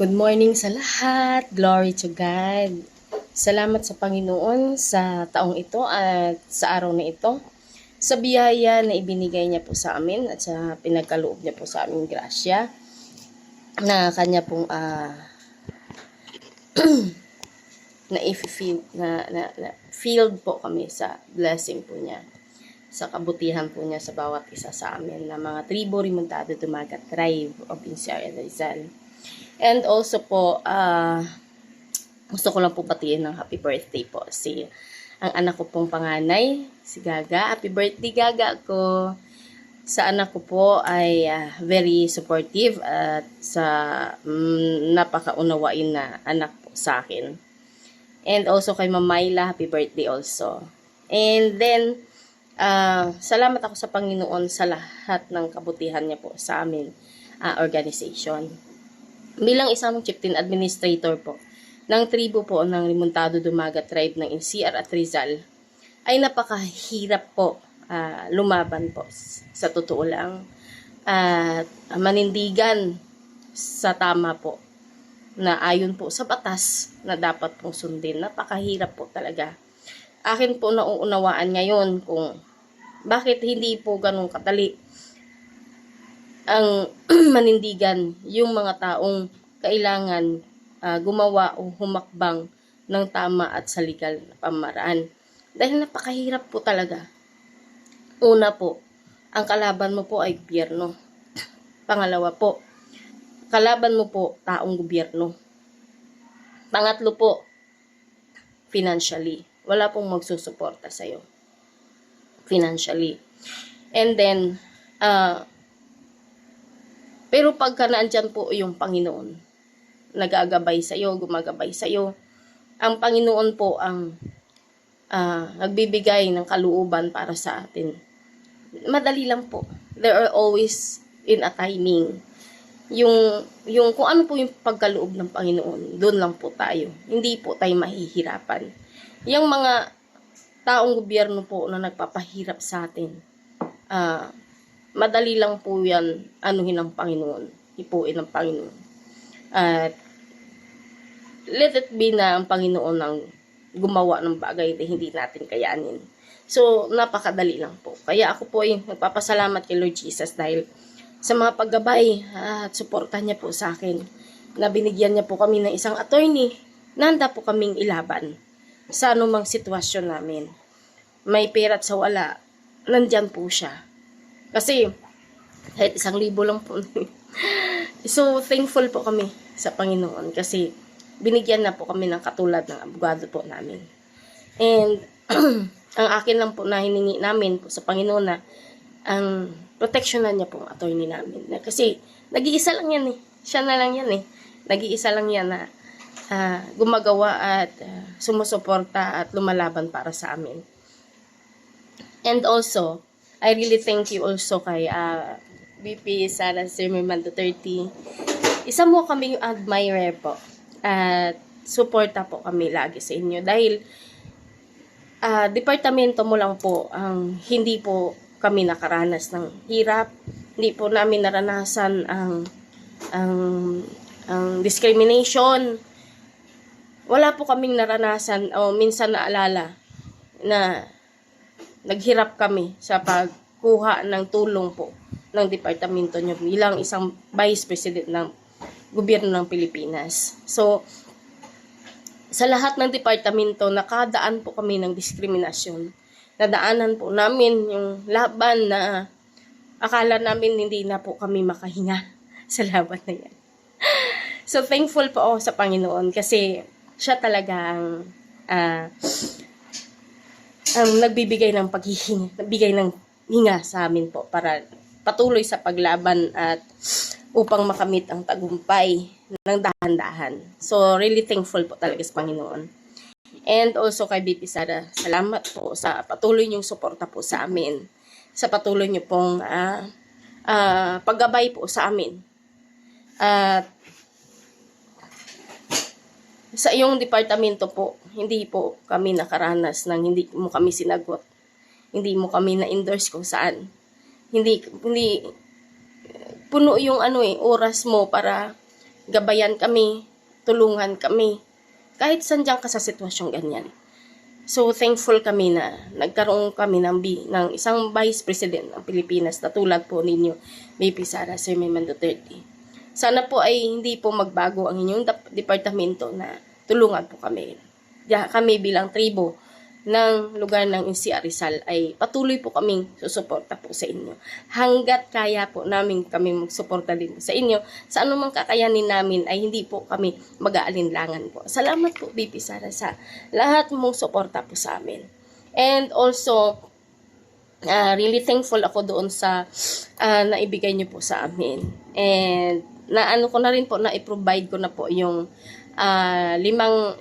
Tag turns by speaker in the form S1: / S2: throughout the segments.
S1: Good morning sa lahat. Glory to God. Salamat sa Panginoon sa taong ito at sa araw na ito. Sa biyaya na ibinigay niya po sa amin at sa pinagkaloob niya po sa aming grasya na kanya pong filled po kami sa blessing po niya, sa kabutihan po niya sa bawat isa sa amin na mga tribo, remontado, dumagat, tribe of Insiar and Rizal. And also po, gusto ko lang po batiin ng happy birthday po ang anak ko pong panganay, si Gaga. Happy birthday, Gaga ko. Sa anak ko po ay very supportive at sa napakaunawain na anak po sa akin. And also kay Mamayla, happy birthday also. And then, salamat ako sa Panginoon sa lahat ng kabutihan niya po sa amin organization. Bilang isang chieftain administrator po ng tribo po ng Remontado Dumagat Tribe ng NCR at Rizal, ay napakahirap po lumaban po sa totoo lang. Manindigan sa tama po na ayon po sa batas na dapat pong sundin. Napakahirap po talaga. Akin po nauunawaan ngayon kung bakit hindi po ganun kadali ang manindigan yung mga taong kailangan gumawa o humakbang ng tama at sa legal na pamaraan. Dahil napakahirap po talaga. Una po, ang kalaban mo po ay gobyerno. Pangalawa po, kalaban mo po taong gobyerno. Pangatlo po, financially. Wala pong magsusuporta sa'yo. Financially. And then, pero pagka naandyan po yung Panginoon, nagagabay sa'yo, gumagabay sa'yo, ang Panginoon po ang nagbibigay ng kaluuban para sa atin. Madali lang po. There are always in a timing. Yung kung ano po yung pagkaloob ng Panginoon, doon lang po tayo. Hindi po tayo mahihirapan. Yung mga taong gobyerno po na nagpapahirap sa atin, madali lang po yan anuhin ng Panginoon, ipuin ng Panginoon. At let it be na ang Panginoon ang gumawa ng bagay na hindi natin kayanin. So, napakadali lang po. Kaya ako po ay nagpapasalamat kay Lord Jesus dahil sa mga paggabay at suporta niya po sa akin, na binigyan niya po kami ng isang attorney na handa po kaming ilaban sa anumang sitwasyon namin. May pera at sa wala, nandyan po siya. Kasi, kahit 1,000 lang po. So, thankful po kami sa Panginoon kasi binigyan na po kami ng katulad ng abogado po namin. And, ang akin lang po na hiningi namin po sa Panginoon na ang proteksyonan niya po ang attorney namin. Kasi, nag-iisa lang yan eh. Siya na lang yan eh. Nag-iisa lang yan na gumagawa at sumusuporta at lumalaban para sa amin. And also, I really thank you also kay VP Sara Zimmerman Duterte. Isa mo kami yung admirer po. At suporta po kami lagi sa inyo. Dahil departamento mo lang po ang hindi po kami nakaranas ng hirap. Hindi po namin naranasan ang discrimination. Wala po kaming naranasan o minsan naalala na naghirap kami sa pagkuha ng tulong po ng departamento nyo bilang isang Vice President ng gobyerno ng Pilipinas. So, sa lahat ng departamento, nakadaan po kami ng diskriminasyon. Nadaanan po namin yung laban na akala namin hindi na po kami makahinga sa laban na yan. So, thankful po ako sa Panginoon kasi siya talaga ang nagbibigay ng paghihinga, nagbigay ng hinga sa amin po para patuloy sa paglaban at upang makamit ang tagumpay ng dahan-dahan. So, really thankful po talaga sa Panginoon. And also kay BP Sara, salamat po sa patuloy niyong suporta po sa amin. Sa patuloy niyo pong paggabay po sa amin. At sa iyong departamento po, hindi po kami nakaranas ng hindi mo kami sinagot. Hindi mo kami na-endorse kung saan. Hindi puno yung oras mo para gabayan kami, tulungan kami, kahit sandiyan ka sa sitwasyong ganyan. So, thankful kami na nagkaroon kami ng isang Vice President ng Pilipinas na tulad po ninyo, BP Sara, Sir Meyman Duterte. Sana po ay hindi po magbago ang inyong departamento na tulungan po kami. Kami bilang tribo ng lugar ng NCR Rizal ay patuloy po kaming susuporta po sa inyo. Hanggat kaya po namin kami magsuporta din sa inyo, sa anumang kakayanin namin ay hindi po kami mag-aalinlangan po. Salamat po, BP Sara, sa lahat mong suporta po sa amin. And also, really thankful ako doon sa naibigay niyo po sa amin. And naano ko na rin po, na i-provide ko na po yung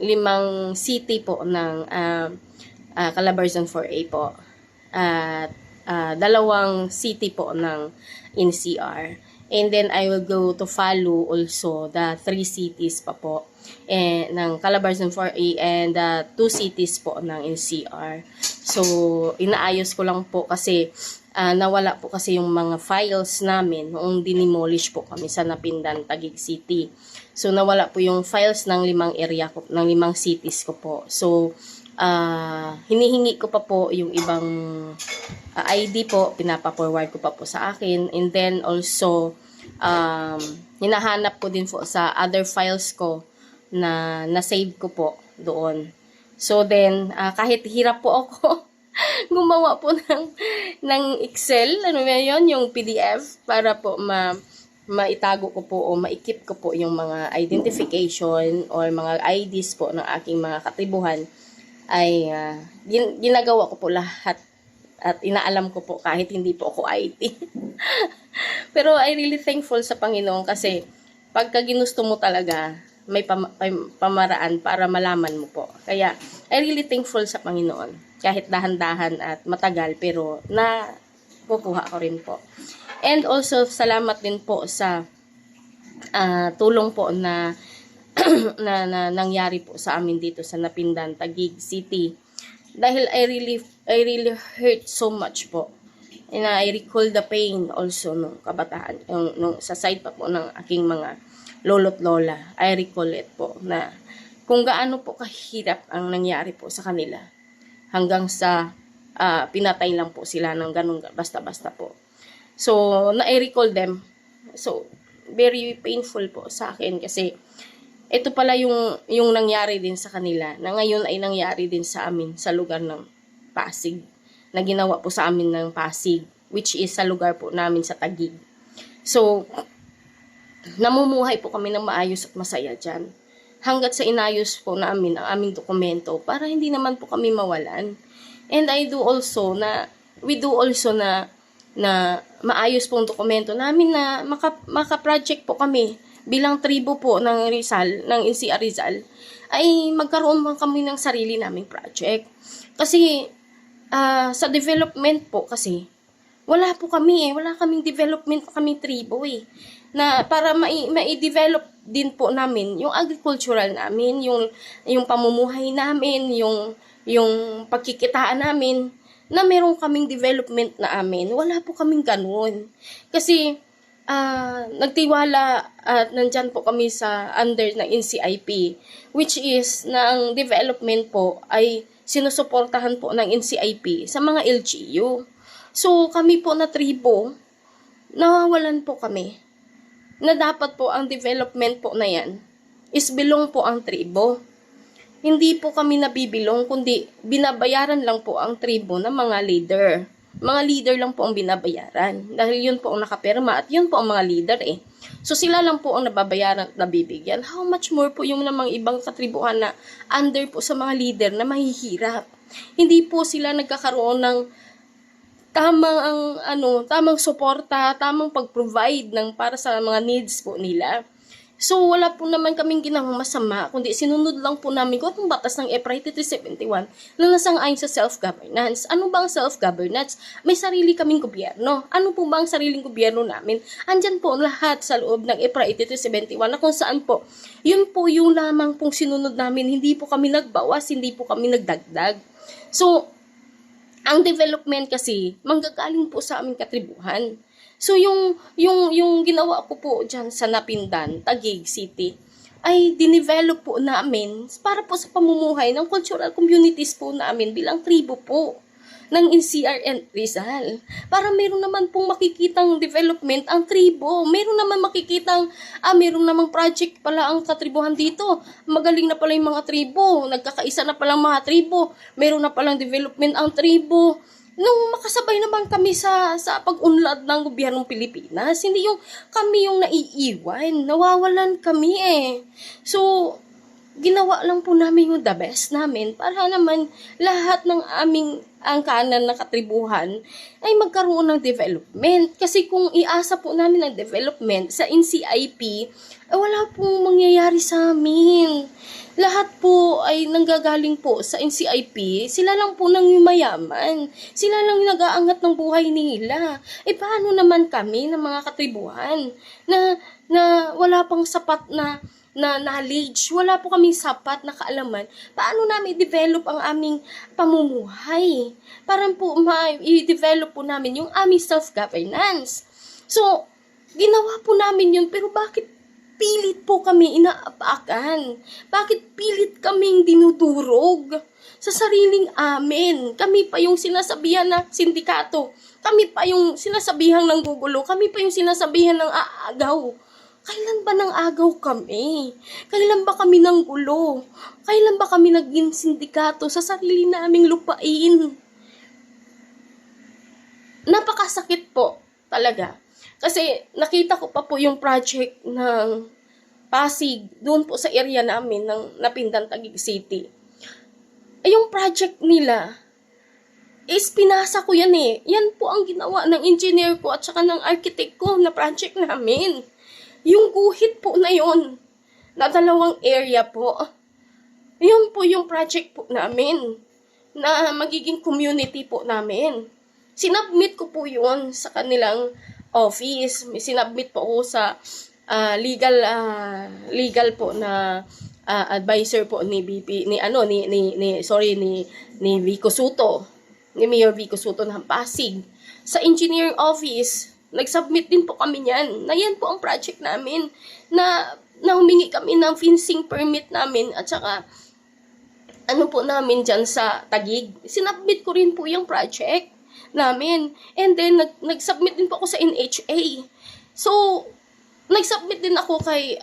S1: limang city po ng Calabarzon 4A po. At 2 city po ng NCR. And then I will go to follow also the 3 cities pa po ng Calabarzon 4A and 2 cities po ng NCR. So, inaayos ko lang po kasi nawala po kasi yung mga files namin noong dinimolish po kami sa Napindan, Taguig City. So, nawala po yung files ng 5 area ko, ng 5 cities ko po. So, hinihingi ko pa po yung ibang ID po, pinapa-forward ko pa po sa akin. And then also, hinahanap ko din po sa other files ko na na-save ko po doon. So then, kahit hirap po ako, gumawa po ng Excel, ano ba yun, yung PDF, para po maitago ko po o maikip ko po yung mga identification or mga IDs po ng aking mga katribuhan, ay ginagawa ko po lahat at inaalam ko po kahit hindi po ako IT. Pero I really thankful sa Panginoon kasi pagka ginusto mo talaga, may pamaraan para malaman mo po. Kaya I really thankful sa Panginoon. Kahit dahan-dahan at matagal, pero nakukuha ko rin po. And also, salamat din po sa tulong po na nangyari po sa amin dito sa Napindan, Taguig City. Dahil I really hurt so much po. And I recall the pain also nung kabataan, nung sa side pa po ng aking mga lolo't lola. I recall it po na kung gaano po kahirap ang nangyari po sa kanila. Hanggang sa pinatay lang po sila ng ganun basta-basta po. So, I recall them. So, very painful po sa akin kasi ito pala yung nangyari din sa kanila na ngayon ay nangyari din sa amin sa lugar ng Pasig, na ginawa po sa amin ng Pasig, which is sa lugar po namin sa Taguig. So, namumuhay po kami ng maayos at masaya dyan. Hanggat sa inayos po namin ang aming dokumento para hindi naman po kami mawalan. And we do also na maayos po ang dokumento namin na maka-project po kami bilang tribo po ng Rizal, ng NCR Rizal, ay magkaroon man kami ng sarili naming project. Kasi sa development po kasi, wala po kami wala kaming development po kaming tribo na para mai-develop din po namin yung agricultural namin, yung pamumuhay namin, yung pagkikitaan namin, na meron kaming development na amin. Wala po kaming ganun. Kasi nagtiwala at nandyan po kami sa under ng NCIP, which is na ang development po ay sinusuportahan po ng NCIP sa mga LGU. So kami po na tribo, nawawalan po kami na dapat po ang development po na yan is bilong po ang tribo. Hindi po kami nabibilong, kundi binabayaran lang po ang tribo ng mga leader. Mga leader lang po ang binabayaran. Dahil yun po ang nakapirma at yun po ang mga leader So sila lang po ang nababayaran at nabibigyan. How much more po yung namang ibang katribuhan na under po sa mga leader na mahihirap. Hindi po sila nagkakaroon ng tamang suporta, tamang pag-provide para sa mga needs po nila. So, wala po naman kaming ginawang masama, kundi sinunod lang po namin kung batas ng EPRA 8371 na nasang-ayon sa self-governance. Ano ba ang self-governance? May sarili kaming gobyerno. Ano po ba ang sariling gobyerno namin? Andyan po lahat sa loob ng EPRA 8371 na kung saan po, yun po yung lamang pong sinunod namin. Hindi po kami nagbawas, hindi po kami nagdagdag. So, ang development kasi, manggagaling po sa aming katribuhan. So, yung ginawa ko po dyan sa Napindan, Taguig City, ay dinevelop po namin para po sa pamumuhay ng cultural communities po namin bilang tribo po ng NCR and Rizal. Para meron naman pong makikitang development ang tribo. Meron naman makikitang, meron namang project pala ang katribuhan dito. Magaling na pala yung mga tribo. Nagkakaisa na palang mga tribo. Meron na palang development ang tribo. Nung makasabay naman kami sa pag-unlad ng gobyernong Pilipinas, hindi yung kami yung naiiwan, nawawalan kami So, ginawa lang po namin yung the best namin para naman lahat ng aming angkanan na katribuhan ay magkaroon ng development. Kasi kung iasa po namin ang development sa NCIP, wala pong mangyayari sa amin. Lahat po ay nanggagaling po sa NCIP, sila lang po nang mayaman. Sila lang nag-aangat ng buhay nila. Paano naman kami ng mga katribuhan na wala pang sapat na knowledge, wala po kaming sapat na kaalaman, paano namin i-develop ang aming pamumuhay? Para po i-develop po namin yung aming self-governance. So, ginawa po namin yun, pero bakit pilit po kami inaapakan? Bakit pilit kaming dinudurog sa sariling amin? Kami pa yung sinasabihan na sindikato. Kami pa yung sinasabihang ng gugulo. Kami pa yung sinasabihan ng aagaw. Kailan ba nang agaw kami? Kailan ba kami nang gulo? Kailan ba kami naging sindikato sa sarili naming lupain? Napakasakit po talaga. Kasi nakita ko pa po yung project ng Pasig, doon po sa area namin ng Napindan, Taguig City. Yung project nila, pinasa ko yan Yan po ang ginawa ng engineer ko at saka ng architect ko na project namin. Yung guhit po na yun, na 2 area po, yun po yung project po namin, na magiging community po namin. Sinubmit ko po yun sa kanilang office. Sinubmit po ako sa legal po na advisor po ni BP ni Vico Soto, ni Mayor Vico Soto ng Pasig. Sa engineering office, nag-submit din po kami niyan. Na yan po ang project namin na humingi kami ng fencing permit namin at saka po namin dyan sa Taguig. Sinubmit ko rin po yung project namin. And then, nag-submit din po ako sa NHA. So, nag-submit din ako kay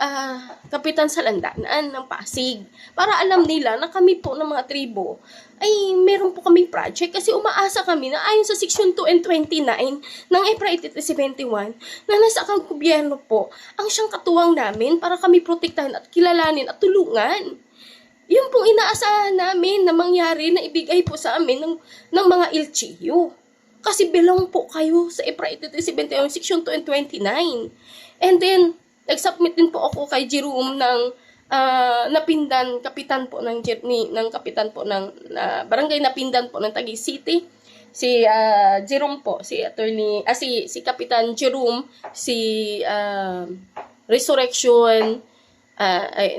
S1: Kapitan Salandanan ng Pasig para alam nila na kami po ng mga tribo ay meron po kaming project kasi umaasa kami na ayon sa Section 2 and 29 ng EPRA 8371 na nasa gobyerno po ang siyang katuwang namin para kami protektahan at kilalanin at tulungan. Yun pong inaasahan namin na mangyari na ibigay po sa amin ng mga LGU. Kasi belong po kayo sa EPRA 8371 Section 2 and 29. And then, nag-submit din po ako kay Jerome ng Napindan, kapitan po ng kapitan po ng Barangay Napindan po ng Taguig City. Si Jerome po, si Kapitan Jerome, si Resurrection,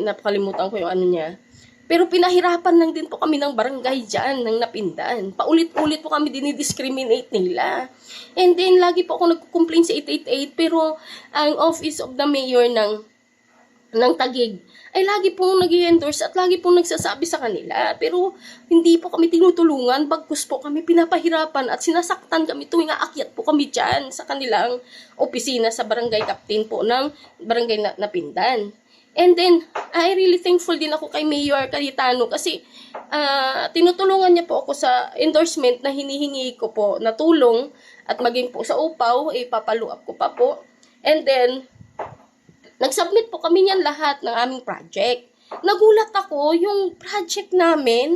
S1: napakalimutan ko yung ano niya. Pero pinahirapan lang din po kami ng barangay dyan, ng Napindan. Paulit-ulit po kami dinidiscriminate nila. And then, lagi po ako nagko-complain sa 888, pero ang Office of the Mayor ng Taguig ay lagi pong nag-endorse at lagi pong nagsasabi sa kanila. Pero hindi po kami tinutulungan, bagkus po kami pinapahirapan at sinasaktan kami tuwing aakyat po kami dyan sa kanilang opisina sa barangay captain po ng barangay Napindan. And then, I really thankful din ako kay Mayor Cayetano kasi tinutulungan niya po ako sa endorsement na hinihingi ko po na tulong at maging po sa upaw, ipapaluap ko pa po. And then, nag-submit po kami niyan lahat ng aming project. Nagulat ako, yung project namin,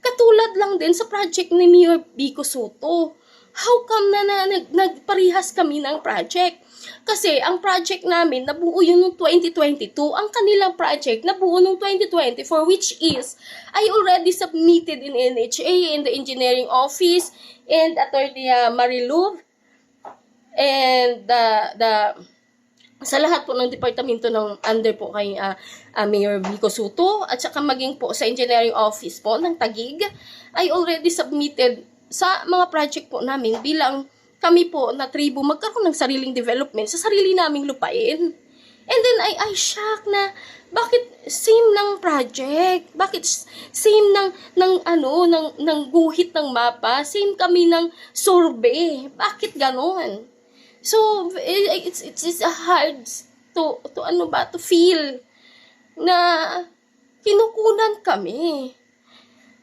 S1: katulad lang din sa project ni Mayor Vico Soto. How come na nagparihas kami ng project? Kasi ang project namin, nabuo yun noong 2022. Ang kanilang project, nabuo noong 2020, for which is, I already submitted in NHA, in the engineering office, and Attorney Marilu, and sa lahat po ng departamento ng under po kay Mayor Vico Soto, at saka maging po sa engineering office po ng Taguig, I already submitted sa mga project po namin bilang kami po na tribo magkaroon ng sariling development sa sarili naming lupain. And then I shock na bakit same ng project? Bakit same ng guhit ng mapa? Same kami ng survey. Bakit ganon? So it's hard to feel na kinukunan kami,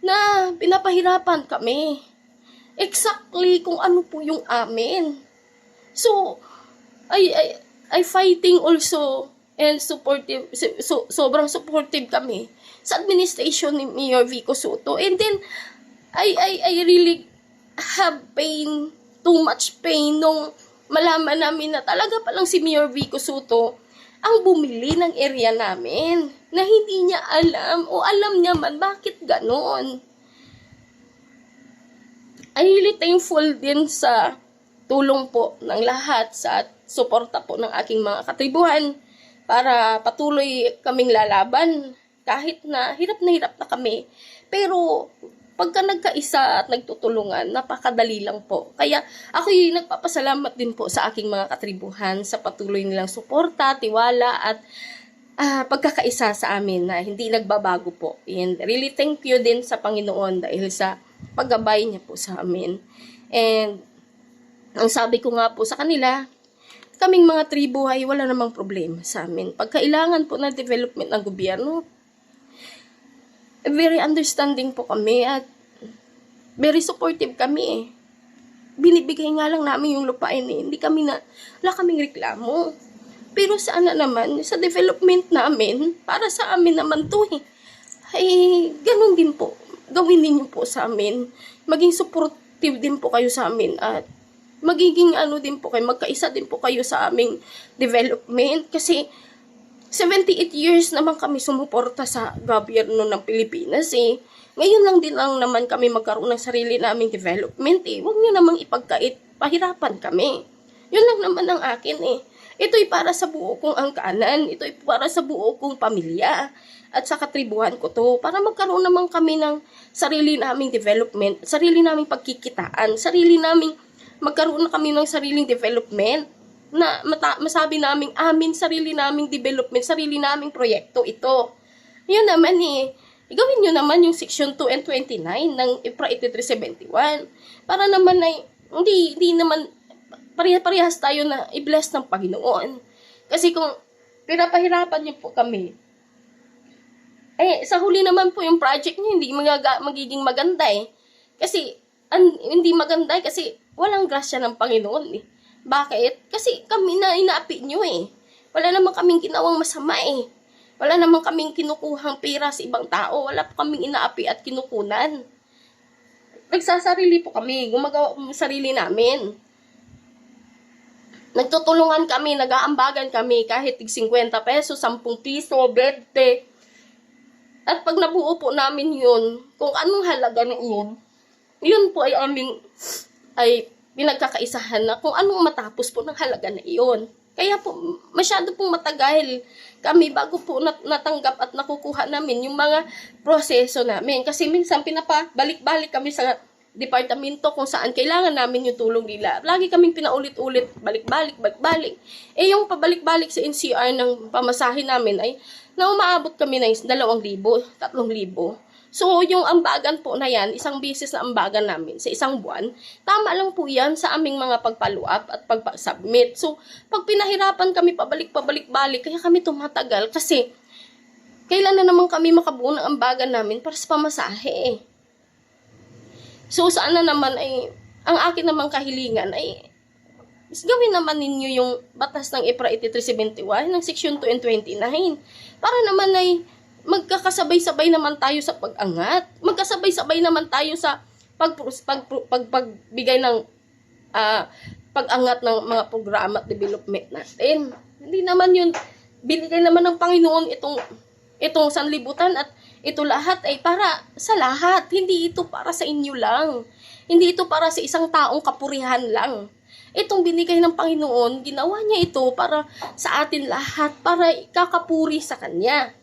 S1: na pinapahirapan kami. Exactly kung ano po yung amin. So, I fighting also and supportive, sobrang supportive kami sa administration ni Mayor Vico Soto. And then, I really have pain, too much pain nung malaman namin na talaga palang si Mayor Vico Soto ang bumili ng area namin na hindi niya alam o alam niya man bakit ganon. I really thankful din sa tulong po ng lahat sa suporta po ng aking mga katribuhan para patuloy kaming lalaban kahit na hirap na kami. Pero pagka nagkaisa at nagtutulungan, napakadali lang po. Kaya ako'y nagpapasalamat din po sa aking mga katribuhan sa patuloy nilang suporta, tiwala at pagkakaisa sa amin na hindi nagbabago po. And really thank you din sa Panginoon dahil sa paggabay niya po sa amin. And ang sabi ko nga po sa kanila, kaming mga tribo ay wala namang problema sa amin. Pagkailangan po ng development ng gobyerno, very understanding po kami at very supportive kami. Binibigay nga lang namin yung lupain Hindi kami wala kaming reklamo. Pero sana naman, sa development namin, para sa amin naman to ay ganun din po. Gawin ninyo po sa amin. Maging supportive din po kayo sa amin at magiging din po kayo, magkaisa din po kayo sa aming development. Kasi 78 years naman kami sumuporta sa gobyerno ng Pilipinas Ngayon lang din naman kami magkaroon ng sarili naming development Huwag niyo namang ipagkait, pahirapan kami. Yun lang naman ang akin Ito'y para sa buo kong angkanan, ito'y para sa buo kong pamilya at sa katribuhan ko to. Para magkaroon naman kami ng sarili naming development, sarili naming pagkikitaan, magkaroon na kami ng sariling development na masabi namin sarili naming development, sarili naming proyekto ito. Yun naman gawin nyo naman yung Section 2 and 29 ng IPRA 8371 para naman hindi naman parehas tayo na i-bless ng Panginoon. Kasi kung pinapahirapan niyo po kami, sa huli naman po yung project niyo hindi magiging maganda Kasi, hindi maganda kasi walang grasya ng Panginoon Bakit? Kasi kami na inaapi niyo Wala naman kaming ginawang masama Wala naman kaming kinukuhang pera sa ibang tao. Wala po kaming inaapi at kinukunan. Nagsasarili po kami, gumagawa ng sarili namin. Nagtutulungan kami, nag-aambagan kami kahit 50 pesos, 10 piso, 20. At pag nabuo po namin yun, kung anong halaga na yun po ay pinagkakaisahan na kung anong matapos po ng halaga na iyon. Kaya po, masyado pong matagal kami bago po natanggap at nakukuha namin yung mga proseso namin. Kasi minsan pinapabalik-balik kami sa departamento kung saan kailangan namin yung tulong nila. Lagi kaming pinaulit-ulit, balik-balik. Yung pabalik-balik sa NCR ng pamasahe namin ay na umaabot kami ng 2,000, 3,000. So, yung ambagan po na yan, isang beses na ambagan namin sa isang buwan, tama lang po yan sa aming mga pagpaluap at pagpasubmit. So, pag pinahirapan kami pabalik-balik, kaya kami tumatagal kasi kailan na naman kami makabuo ng ambagan namin para sa pamasahe So, sana naman ang akin namang kahilingan gawin naman ninyo yung batas ng IPRA 8371 ng Section 2 and 29 para naman magkakasabay-sabay naman tayo sa pag-angat. Magkasabay-sabay naman tayo sa pagbigay ng pag-angat ng mga programa at development natin. Hindi naman yun, binigay naman ng Panginoon itong sanlibutan at ito lahat ay para sa lahat. Hindi ito para sa inyo lang. Hindi ito para sa isang taong kapurihan lang. Itong binigay ng Panginoon, ginawa niya ito para sa atin lahat, para ikakapuri sa Kanya.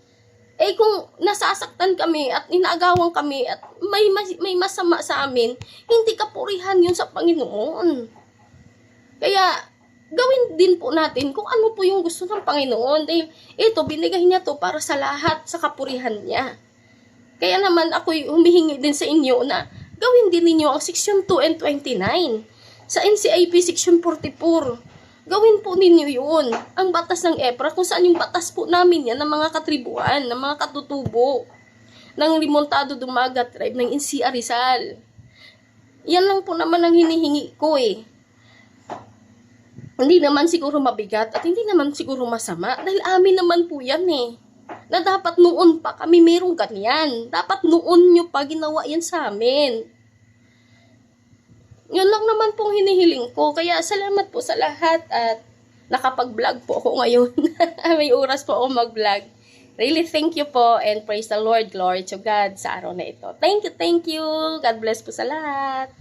S1: Kung nasasaktan kami at inaagawan kami at may masama sa amin, hindi kapurihan yun sa Panginoon. Kaya, gawin din po natin kung ano po yung gusto ng Panginoon. Dahil ito, binigay niya to para sa lahat, sa kapurihan niya. Kaya naman ako'y humihingi din sa inyo na gawin din ninyo ang Section 2 and 29. Sa NCIP Section 44. Gawin po ninyo yun. Ang batas ng EPRA, kung saan yung batas po namin yan ng mga katribuan, ng mga katutubo, ng Limontado Dumagat Tribe, ng NCR Rizal. Yan lang po naman ang hinihingi ko eh. Hindi naman siguro mabigat at hindi naman siguro masama dahil amin naman po yan eh. Na dapat noon pa kami merong ganyan. Dapat noon nyo pa ginawa yan sa amin. Yun lang naman pong hinihiling ko. Kaya salamat po sa lahat at nakapag-vlog po ako ngayon. May oras po ako mag-vlog. Really thank you po and praise the Lord. Glory to God sa araw na ito. Thank you, thank you. God bless po sa lahat.